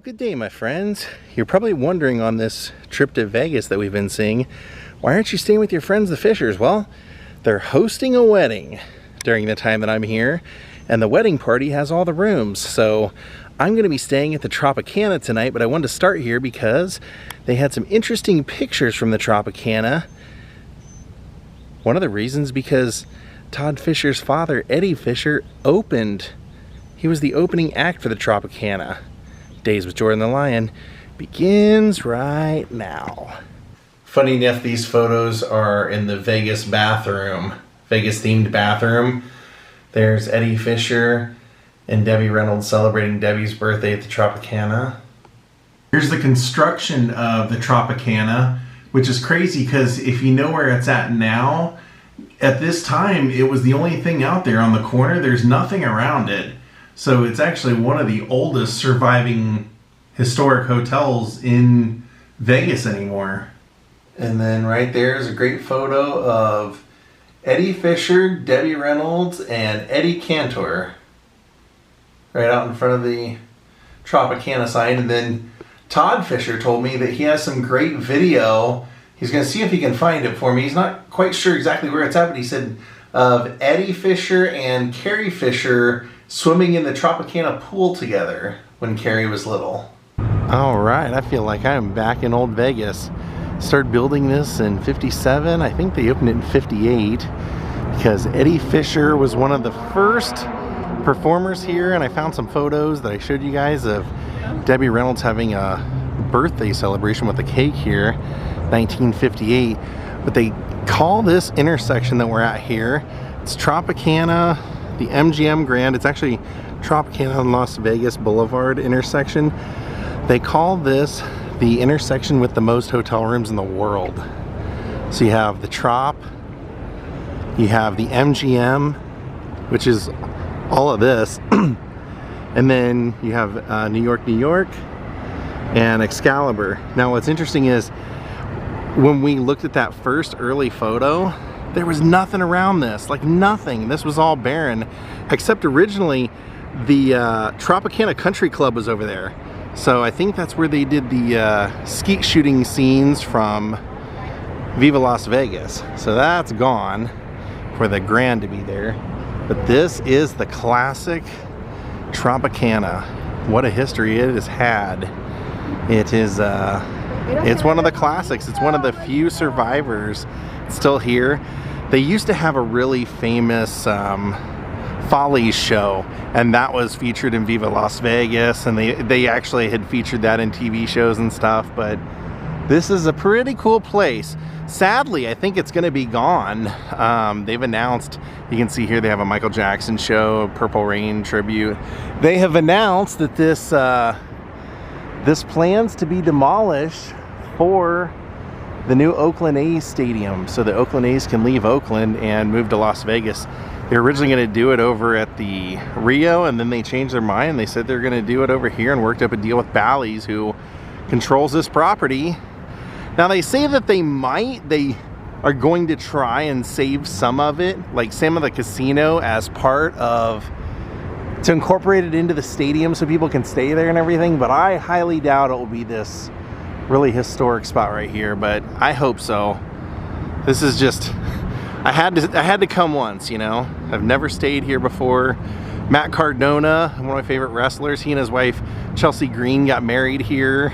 Good day, my friends. You're probably wondering on this trip to Vegas that we've been seeing, why aren't you staying with your friends, the Fishers? Well, they're hosting a wedding during the time that I'm here, and the wedding party has all the rooms. So I'm going to be staying at the Tropicana tonight, but I wanted to start here because they had some interesting pictures from the Tropicana. One of the reasons because Todd Fisher's father, Eddie Fisher, opened. He was the opening act for the Tropicana. Daze with Jordan the Lion begins right now. Funny enough, these photos are in the Vegas bathroom, Vegas themed bathroom. There's Eddie Fisher and Debbie Reynolds celebrating Debbie's birthday at the Tropicana. Here's the construction of the Tropicana, which is crazy because if you know where it's at now, at this time it was the only thing out there on the corner. There's nothing around it. So it's actually one of the oldest surviving historic hotels in Vegas anymore. And then right there is a great photo of Eddie Fisher, Debbie Reynolds, and Eddie Cantor right out in front of the Tropicana sign. And then Todd Fisher told me that he has some great video. He's going to see if he can find it for me. He's not quite sure exactly where it's at, but he said of Eddie Fisher and Carrie Fisher swimming in the Tropicana pool together when Carrie was little. All right, I feel like I'm back in old Vegas. Started building this in 57. I think they opened it in 58 because Eddie Fisher was one of the first performers here, and I found some photos that I showed you guys of Debbie Reynolds having a birthday celebration with a cake here, 1958. But they call this intersection that we're at here, it's Tropicana, the MGM Grand. It's actually Tropicana and Las Vegas Boulevard intersection. They call this the intersection with the most hotel rooms in the world. So you have the Trop, you have the MGM, which is all of this, and then you have New York, New York, and Excalibur. Now what's interesting is when we looked at that first early photo, there was nothing around this, like nothing. This was all barren, except originally the Tropicana Country Club was over there. So I think that's where they did the skeet shooting scenes from Viva Las Vegas. So that's gone for the Grand to be there. But this is the classic Tropicana. What a history it has had. It is, it's one of the classics. It's one of the few survivors still here. They used to have a really famous Follies show, and that was featured in Viva Las Vegas, and they actually had featured that in TV shows and stuff. But this is a pretty cool place. Sadly, I think it's going to be gone. They've announced, you can see here they have a Michael Jackson show, a Purple Rain tribute. They have announced that this plans to be demolished for the new Oakland A's stadium, so the Oakland A's can leave Oakland and move to Las Vegas. They were originally going to do it over at the Rio, and then they changed their mind. They said they're going to do it over here and worked up a deal with Bally's, who controls this property. Now they say that they are going to try and save some of it, like some of the casino, as part of, to incorporate it into the stadium so people can stay there and everything, but I highly doubt it will be this really historic spot right here, but I hope so. This is just, I had to come once, you know. I've never stayed here before. Matt Cardona, one of my favorite wrestlers, he and his wife Chelsea Green got married here.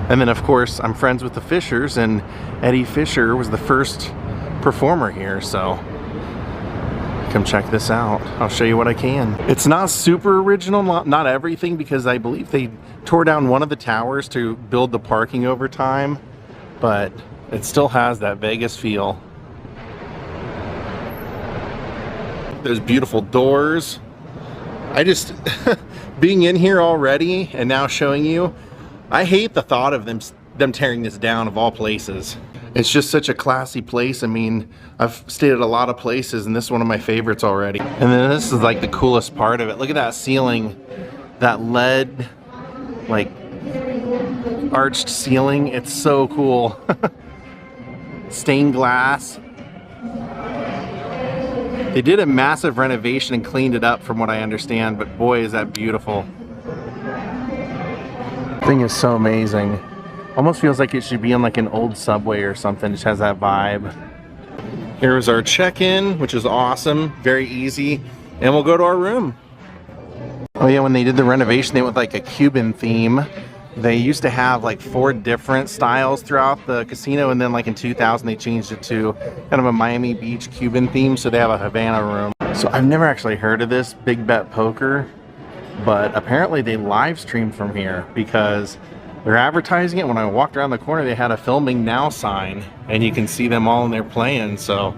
And then of course I'm friends with the Fishers, and Eddie Fisher was the first performer here, so come check this out. I'll show you what I can. It's not super original, not everything, because I believe they tore down one of the towers to build the parking over time, but it still has that Vegas feel. There's beautiful doors. I just, being in here already and now showing you, I hate the thought of them tearing this down, of all places. It's just such a classy place. I mean, I've stayed at a lot of places, and this is one of my favorites already. And then this is like the coolest part of it. Look at that ceiling, that lead, like, arched ceiling. It's so cool. Stained glass. They did a massive renovation and cleaned it up from what I understand, but boy, is that beautiful. Thing is so amazing. Almost feels like it should be on like an old subway or something. It just has that vibe. Here's our check-in, which is awesome, very easy, and we'll go to our room. Oh yeah, when they did the renovation, they went with like a Cuban theme. They used to have like 4 different styles throughout the casino, and then like in 2000 they changed it to kind of a Miami Beach Cuban theme, so they have a Havana room. So I've never actually heard of this Big Bet Poker, but apparently they live stream from here because they're advertising it. When I walked around the corner, they had a filming now sign, and you can see them all in there playing. So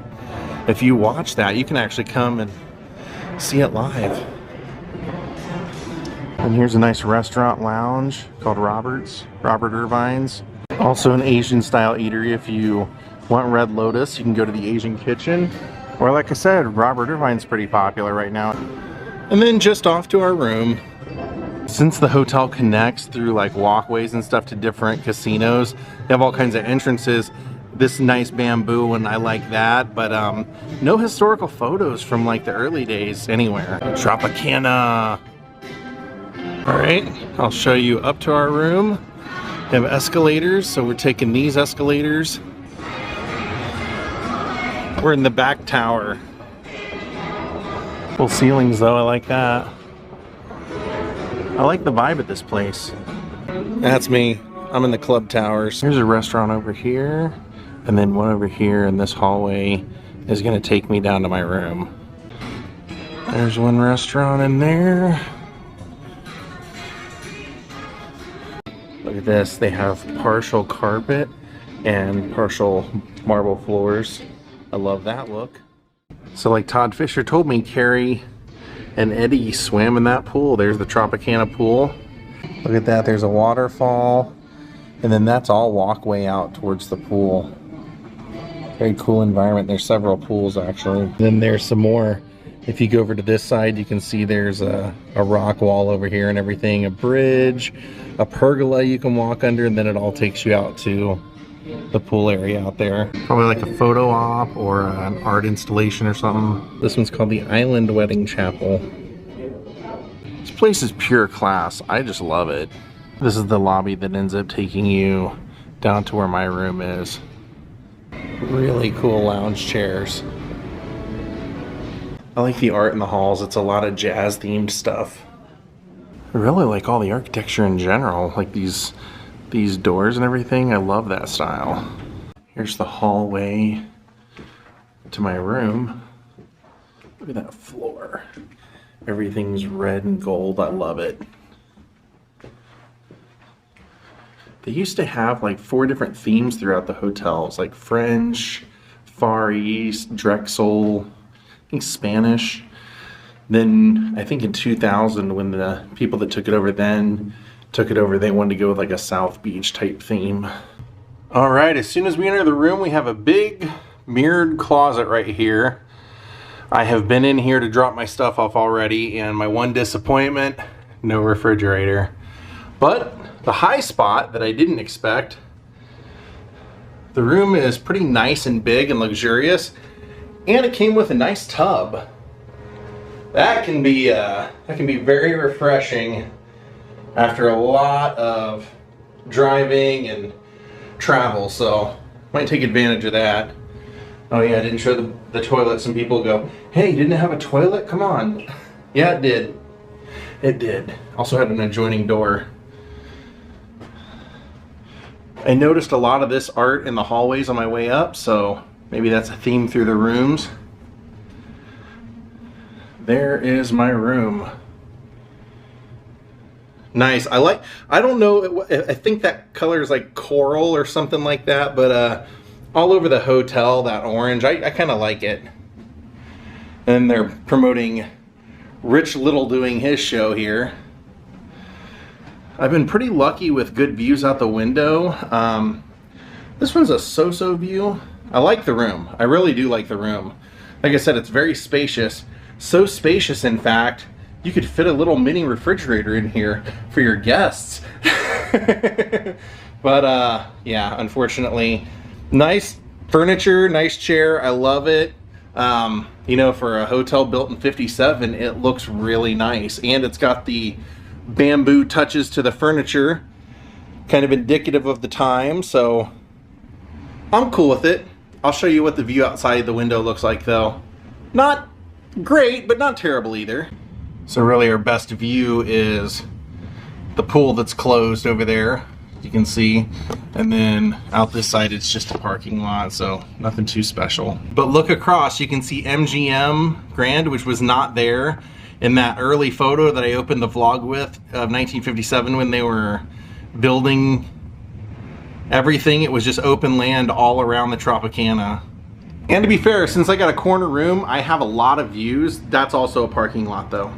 if you watch that, you can actually come and see it live. And here's a nice restaurant lounge called Robert Irvine's. Also an Asian style eatery. If you want Red Lotus, you can go to the Asian Kitchen. Or like I said, Robert Irvine's pretty popular right now. And then just off to our room. Since the hotel connects through like walkways and stuff to different casinos, they have all kinds of entrances. This nice bamboo, and I like that, but no historical photos from like the early days anywhere. Tropicana. All right, I'll show you up to our room. We have escalators, so we're taking these escalators. We're in the back tower. Full ceilings though, I like that. I like the vibe at this place. That's me. I'm in the club towers. Here's a restaurant over here, and then one over here, and this hallway is gonna take me down to my room. There's one restaurant in there. Look at this. They have partial carpet and partial marble floors. I love that look. So like Todd Fisher told me, Carrie and Eddie swam in that pool. There's the Tropicana pool. Look at that, there's a waterfall. And then that's all walkway out towards the pool. Very cool environment. There's several pools actually. Then there's some more. If you go over to this side, you can see there's a rock wall over here and everything, a bridge, a pergola you can walk under, and then it all takes you out to the pool area out there. Probably like a photo op or an art installation or something. This one's called the Island Wedding Chapel. This place is pure class. I just love it. This is the lobby that ends up taking you down to where my room is. Really cool lounge chairs. I like the art in the halls. It's a lot of jazz themed stuff. I really like all the architecture in general, like these doors and everything. I love that style. Here's the hallway to my room. Look at that floor. Everything's red and gold. I love it. They used to have like 4 different themes throughout the hotels, like French, Far East, Drexel, I think Spanish. Then I think in 2000, when the people that took it over then took it over, they wanted to go with like a South Beach type theme. All right, as soon as we enter the room, we have a big mirrored closet right here. I have been in here to drop my stuff off already, and my one disappointment, no refrigerator. But the high spot that I didn't expect, the room is pretty nice and big and luxurious, and it came with a nice tub. That can be very refreshing after a lot of driving and travel, so might take advantage of that. Oh yeah, I didn't show the toilet. Some people go, hey, didn't it have a toilet? Come on. Yeah, it did. It did. Also had an adjoining door. I noticed a lot of this art in the hallways on my way up, so maybe that's a theme through the rooms. There is my room. Nice. I don't know, I think that color is like coral or something like that, but all over the hotel, that orange, I kind of like it. And they're promoting Rich Little doing his show here. I've been pretty lucky with good views out the window. This one's a so-so view. I like the room. I really do like the room. Like I said, it's very spacious. So spacious, in fact, you could fit a little mini refrigerator in here for your guests. But yeah, unfortunately, nice furniture, nice chair. I love it. You know, for a hotel built in '57, it looks really nice, and it's got the bamboo touches to the furniture. kind of indicative of the time, so I'm cool with it. I'll show you what the view outside the window looks like though. Not great, but not terrible either. So really our best view is the pool that's closed over there, you can see, and then out this side it's just a parking lot, so nothing too special. But look across, you can see MGM Grand, which was not there in that early photo that I opened the vlog with of 1957 when they were building everything. It was just open land all around the Tropicana. And to be fair, since I got a corner room, I have a lot of views. That's also a parking lot though.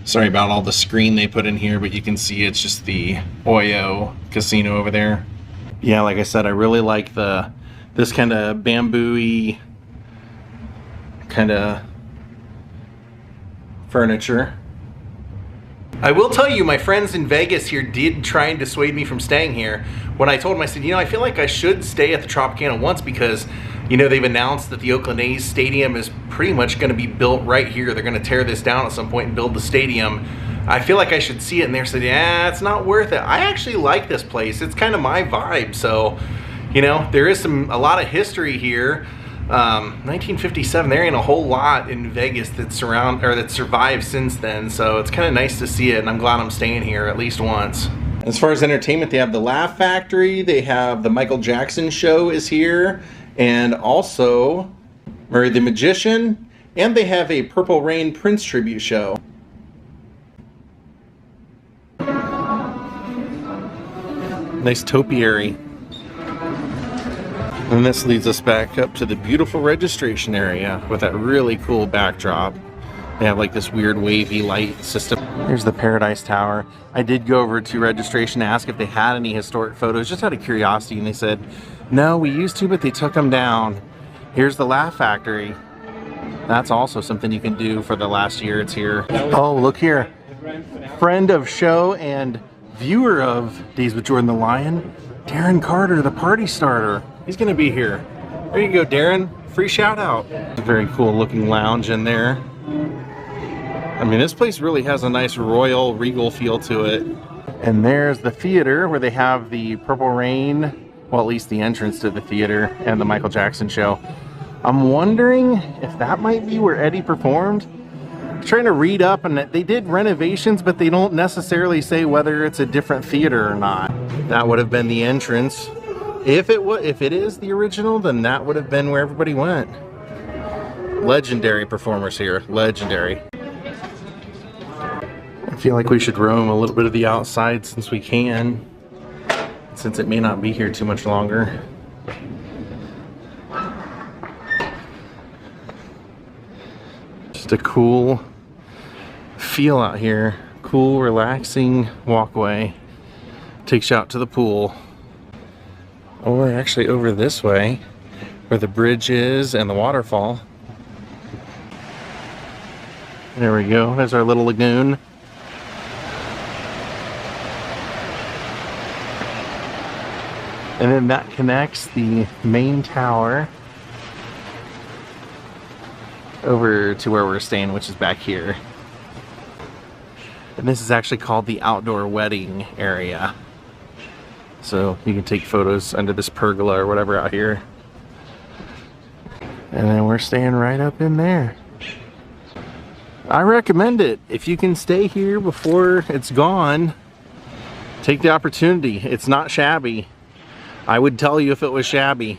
Sorry about all the screen they put in here, but you can see it's just the Oyo casino over there. Yeah, like I said, I really like this kind of bamboo-y kind of furniture. I will tell you, my friends in Vegas here did try and dissuade me from staying here. When I told them, I said, you know, I feel like I should stay at the Tropicana once because, you know, they've announced that the Oakland A's stadium is pretty much going to be built right here. They're going to tear this down at some point and build the stadium. I feel like I should see it, and they said, yeah, it's not worth it. I actually like this place. It's kind of my vibe. So, you know, there is a lot of history here. 1957, there ain't a whole lot in Vegas that survived since then, so it's kind of nice to see it, and I'm glad I'm staying here at least once. As far as entertainment, they have the Laugh Factory, they have the Michael Jackson show is here, and also Murray the Magician, and they have a Purple Rain Prince tribute show. Nice topiary. And this leads us back up to the beautiful registration area with that really cool backdrop. They have like this weird wavy light system. Here's the Paradise Tower. I did go over to registration to ask if they had any historic photos, just out of curiosity, and they said, no, we used to, but they took them down. Here's the Laugh Factory. That's also something you can do for the last year it's here. Oh, look here. Friend of show and viewer of Daze with Jordan the Lion, Darren Carter, the party starter. He's gonna be here. There you go, Darren. Free shout out. A very cool looking lounge in there. I mean, this place really has a nice royal, regal feel to it. And there's the theater where they have the Purple Rain, well, at least the entrance to the theater, and the Michael Jackson show. I'm wondering if that might be where Eddie performed. I'm trying to read up, and they did renovations, but they don't necessarily say whether it's a different theater or not. That would have been the entrance. If it is the original, then that would have been where everybody went. Legendary performers here, legendary. I feel like we should roam a little bit of the outside since we can, since it may not be here too much longer. Just a cool feel out here. Cool, relaxing walkway. Takes you out to the pool. Or actually over this way, where the bridge is and the waterfall. There we go, there's our little lagoon. And then that connects the main tower over to where we're staying, which is back here. And this is actually called the outdoor wedding area. So you can take photos under this pergola or whatever out here. And then we're staying right up in there. I recommend it. If you can stay here before it's gone, take the opportunity. It's not shabby. I would tell you if it was shabby.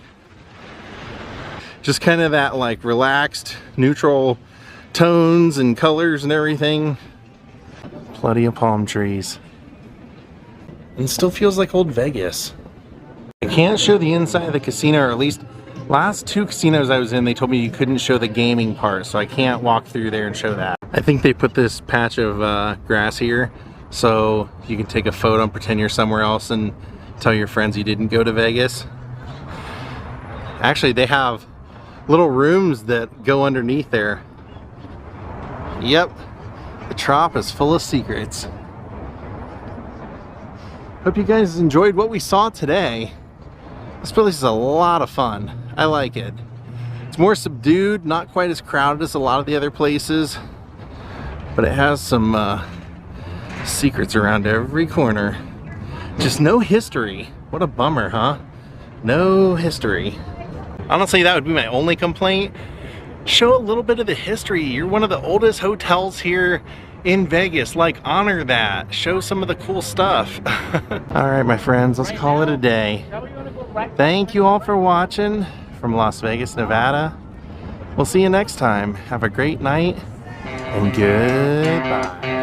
Just kind of that like relaxed, neutral tones and colors and everything. Plenty of palm trees. And still feels like old Vegas. I can't show the inside of the casino, or at least last two casinos I was in, they told me you couldn't show the gaming part, so I can't walk through there and show that. I think they put this patch of grass here so you can take a photo and pretend you're somewhere else and tell your friends you didn't go to Vegas. Actually, they have little rooms that go underneath there. Yep, the Trop is full of secrets. Hope you guys enjoyed what we saw today. This place is a lot of fun. I like it. It's more subdued, not quite as crowded as a lot of the other places, but it has some secrets around every corner. Just no history. What a bummer, huh? No history. Honestly, that would be my only complaint. Show a little bit of the history. You're one of the oldest hotels here in Vegas. Like, honor that. Show some of the cool stuff. All right, my friends, let's call it a day. Thank you all for watching from Las Vegas, Nevada. We'll see you next time. Have a great night and goodbye.